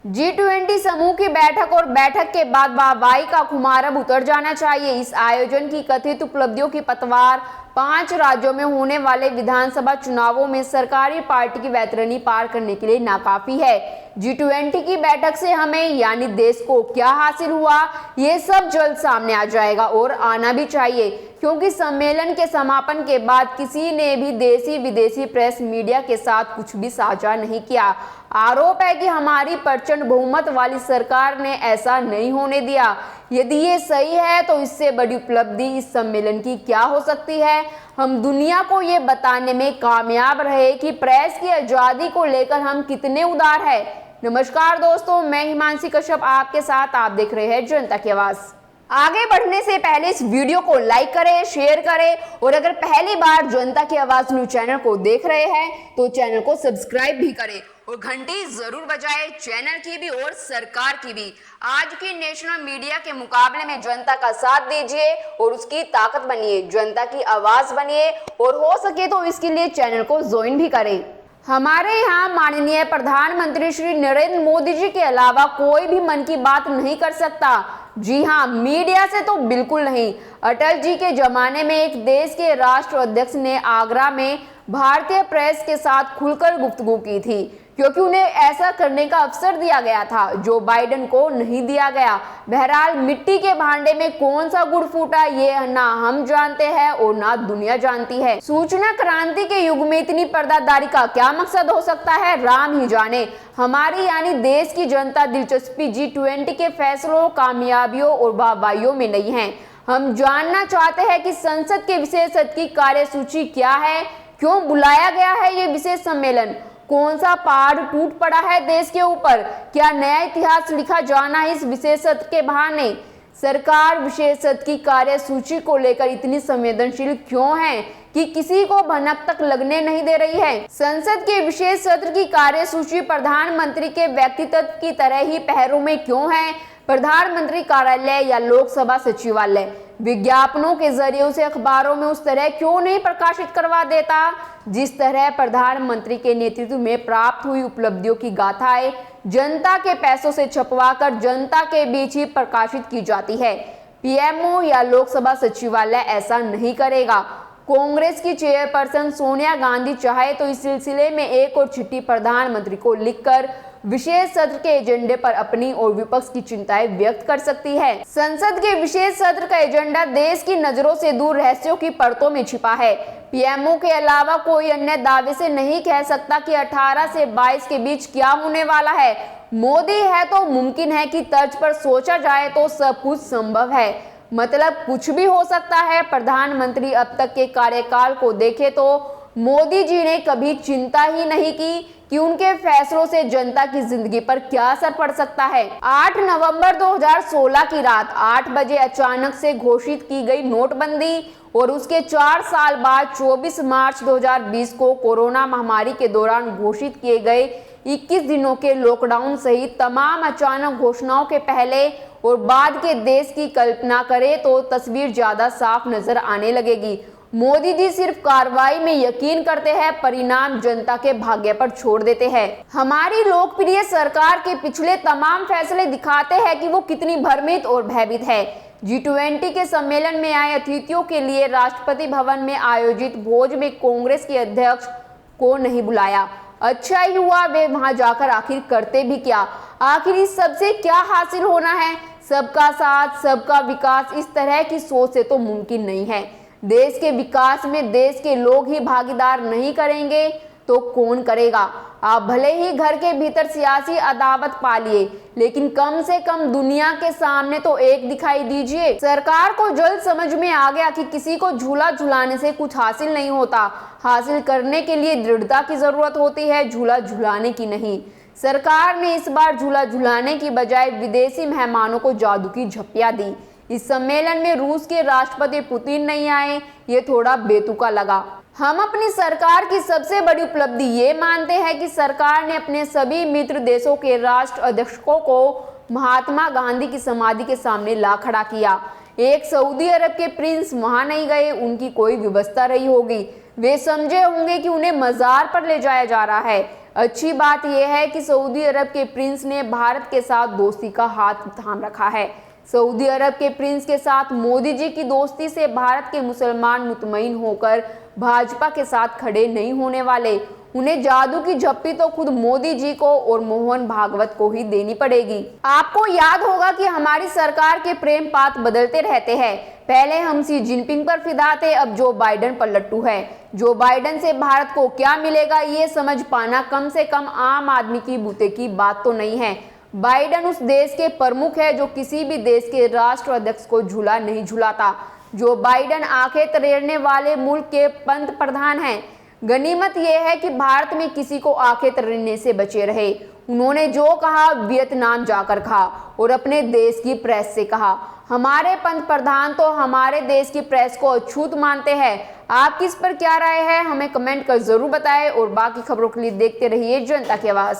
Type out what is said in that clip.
G20 समूह की बैठक और बैठक के बाद वाहवाही का खुमार अब उतर जाना चाहिए। इस आयोजन की कथित उपलब्धियों की पतवार 5 राज्यों में होने वाले विधानसभा चुनावों में सरकारी पार्टी की वैतरणी पार करने के लिए नाकाफी है। G20 की बैठक से हमें यानी देश को क्या हासिल हुआ, ये सब जल्द सामने आ जाएगा और आना भी चाहिए, क्योंकि सम्मेलन के समापन के बाद किसी ने भी देसी विदेशी प्रेस मीडिया के साथ कुछ भी साझा नहीं किया। आरोप है कि हमारी प्रचंड बहुमत वाली सरकार ने ऐसा नहीं होने दिया। यदि ये सही है तो इससे बड़ी उपलब्धि इस सम्मेलन की क्या हो सकती है। हम दुनिया को ये बताने में कामयाब रहे कि प्रेस की आजादी को लेकर हम कितने उदार हैं। नमस्कार दोस्तों, मैं हिमांशी कश्यप आपके साथ। आप देख रहे हैं जनता की आवाज। आगे बढ़ने से पहले इस वीडियो को लाइक करें, शेयर करें और अगर पहली बार जनता की आवाज न्यूज चैनल को देख रहे हैं तो चैनल को सब्सक्राइब भी करें और घंटी जरूर बजाएं, चैनल की भी और सरकार की भी। आज की नेशनल मीडिया के मुकाबले में जनता का साथ दीजिए और उसकी ताकत बनिए, जनता की आवाज बनिए और हो सके तो इसके लिए चैनल को ज्वाइन भी करें। हमारे यहाँ माननीय प्रधानमंत्री श्री नरेंद्र मोदी जी के अलावा कोई भी मन की बात नहीं कर सकता। जी हाँ, मीडिया से तो बिल्कुल नहीं। अटल जी के जमाने में एक देश के राष्ट्र अध्यक्ष ने आगरा में भारतीय प्रेस के साथ खुलकर गुफ्तगू की थी, क्योंकि उन्हें ऐसा करने का अवसर दिया गया था जो बाइडेन को नहीं दिया गया। बहरहाल मिट्टी के भांडे में कौन सा गुड़ फूटा, ये ना हम जानते हैं और ना दुनिया जानती है। सूचना क्रांति के युग में इतनी पर्दादारी का क्या मकसद हो सकता है, राम ही जाने। हमारी यानी देश की जनता दिलचस्पी G20 के फैसलों, कामयाबियों और वाहवाहियों में नहीं है। हम जानना चाहते हैं कि संसद के विशेष सत्र की कार्यसूची क्या है, क्यों बुलाया गया है ये विशेष सम्मेलन, कौन सा पहाड़ टूट पड़ा है देश के ऊपर, क्या नया इतिहास लिखा जाना है इस विशेष सत्र के बहाने। सरकार विशेष सत्र की कार्यसूची को लेकर इतनी संवेदनशील क्यों है कि किसी को भनक तक लगने नहीं दे रही है। संसद के विशेष सत्र की कार्यसूची प्रधानमंत्री के व्यक्तित्व की तरह ही पहरों में क्यों है। प्रधानमंत्री कार्यालय या लोकसभा सचिवालय विज्ञापनों के जरिए उसे अखबारों में उस तरह क्यों नहीं प्रकाशित करवा देता जिस तरह प्रधानमंत्री के नेतृत्व में प्राप्त हुई उपलब्धियों की गाथाएं जनता के पैसों से छपवाकर जनता के बीच ही प्रकाशित की जाती है। पीएमओ या लोकसभा सचिवालय ऐसा नहीं करेगा। कांग्रेस की चेयरपर्सन सोनिया गांधी चाहे तो इस सिलसिले में एक और चिट्ठी प्रधानमंत्री को लिखकर विशेष सत्र के एजेंडे पर अपनी और विपक्ष की चिंताएं व्यक्त कर सकती है। संसद के विशेष सत्र का एजेंडा देश की नजरों से दूर रहस्यों की परतों में छिपा है। पीएमओ के अलावा कोई अन्य दावे से नहीं कह सकता कि 18 से 22 के बीच क्या होने वाला है। मोदी है तो मुमकिन है कि तर्ज पर सोचा जाए तो सब कुछ संभव है, मतलब कुछ भी हो सकता है। प्रधानमंत्री अब तक के कार्यकाल को देखे तो मोदी जी ने कभी चिंता ही नहीं की कि उनके फैसलों से जनता की जिंदगी पर क्या असर पड़ सकता है। 8 नवंबर 2016 की रात 8 बजे अचानक से घोषित की गई नोटबंदी और उसके 4 साल बाद 24 मार्च 2020 को कोरोना महामारी के दौरान घोषित किए गए 21 दिनों के लॉकडाउन सहित तमाम अचानक घोषणाओं के पहले और बाद के देश की कल्पना करें तो तस्वीर ज्यादा साफ नजर आने लगेगी। मोदी जी सिर्फ कार्रवाई में यकीन करते हैं, परिणाम जनता के भाग्य पर छोड़ देते हैं। हमारी लोकप्रिय सरकार के पिछले तमाम फैसले दिखाते हैं कि वो कितनी भ्रमित और भयभीत है। G20 के सम्मेलन में आए अतिथियों के लिए राष्ट्रपति भवन में आयोजित भोज में कांग्रेस के अध्यक्ष को नहीं बुलाया। अच्छा ही हुआ, वे वहां जाकर आखिर करते भी क्या। आखिर इस सबसे क्या हासिल होना है। सबका साथ, सबका विकास, इस तरह की सोच से तो मुमकिन नहीं है। देश के विकास में देश के लोग ही भागीदार नहीं करेंगे तो कौन करेगा। आप भले ही घर के भीतर सियासी अदावत पालिए, लेकिन कम से कम दुनिया के सामने तो एक दिखाई दीजिए। सरकार को जल्द समझ में आ गया कि किसी को झूला झुलाने से कुछ हासिल नहीं होता। हासिल करने के लिए दृढ़ता की जरूरत होती है, झूला झुलाने की नहीं। सरकार ने इस बार झूला झुलाने की बजाय विदेशी मेहमानों को जादू की झप्पियां दी। इस सम्मेलन में रूस के राष्ट्रपति पुतिन नहीं आए, ये थोड़ा बेतुका लगा। हम अपनी सरकार की सबसे बड़ी उपलब्धि ये मानते हैं कि सरकार ने अपने सभी मित्र देशों के राष्ट्र अध्यक्षों को महात्मा गांधी की समाधि के सामने ला खड़ा किया। एक सऊदी अरब के प्रिंस वहां नहीं गए, उनकी कोई व्यवस्था रही होगी। वे समझे होंगे कि उन्हें मजार पर ले जाया जा रहा है। अच्छी बात यह है कि सऊदी अरब के प्रिंस ने भारत के साथ दोस्ती का हाथ थाम रखा है। सऊदी अरब के प्रिंस के साथ मोदी जी की दोस्ती से भारत के मुसलमान मुतमईन होकर भाजपा के साथ खड़े नहीं होने वाले। उन्हें जादू की झप्पी तो खुद मोदी जी को और मोहन भागवत को ही देनी पड़ेगी। आपको याद होगा कि हमारी सरकार के प्रेम पात बदलते रहते हैं। पहले हम शी जिनपिंग पर फिदा थे, अब जो बाइडेन पर लट्टू है। जो बाइडेन से भारत को क्या मिलेगा ये समझ पाना कम से कम आम आदमी की बूते की बात तो नहीं है। बाइडेन उस देश के प्रमुख है जो किसी भी देश के राष्ट्राध्यक्ष को झूला नहीं झुलाता। जो बाइडेन आंखें तरेड़ने वाले मुल्क के पंत प्रधान हैं। गनीमत यह है कि भारत में किसी को आंखें तरेड़ने से बचे रहे। उन्होंने जो कहा वियतनाम जाकर कहा और अपने देश की प्रेस से कहा। हमारे पंत प्रधान तो हमारे देश की प्रेस को अछूत मानते हैं। आपकी इस पर क्या राय है हमें कमेंट कर जरूर बताएं और बाकी खबरों के लिए देखते रहिए जनता की आवाज।